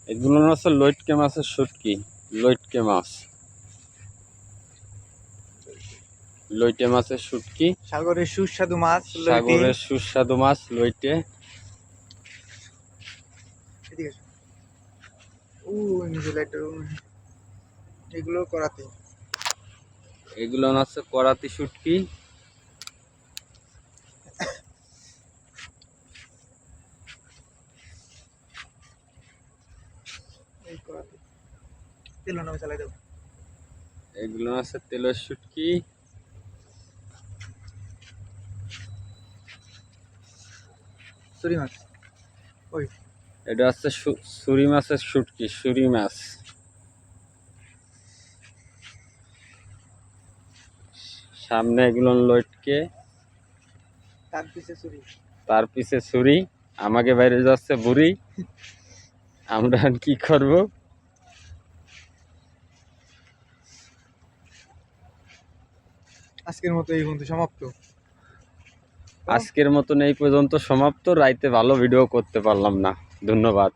এগুলো হচ্ছে লইটকে মাছের শুটকি। লইটকে মাছ, লইটে মাছের শুটকি, সাগরের সুস্বাদু মাছ লইটি। সাগরের সুস্বাদু মাছ লইটে। এদিকে আসো। নিচে লাইটটা এগুলো করাতে। এগুলো হচ্ছে করাতি শুটকি। এই করাতে তেল নামে চালাই দেবো। এগুলো হচ্ছে তেলের শুটকি। সরি মাছ ওই এটা হচ্ছে সুরি মাছের শুটকি, সুরি মাছ। সামনে এগুলো লইটকে, তার পিছে সরি। তার পিছে ছুরি। আমাকে বাইরে যাচ্ছে বুড়ি। আমরা আর কি করব? আজকের মতো এই পর্যন্ত সমাপ্ত। আজকের মতন এই পর্যন্ত সমাপ্ত। রাইতে ভালো ভিডিও করতে পারলাম না। ধন্যবাদ।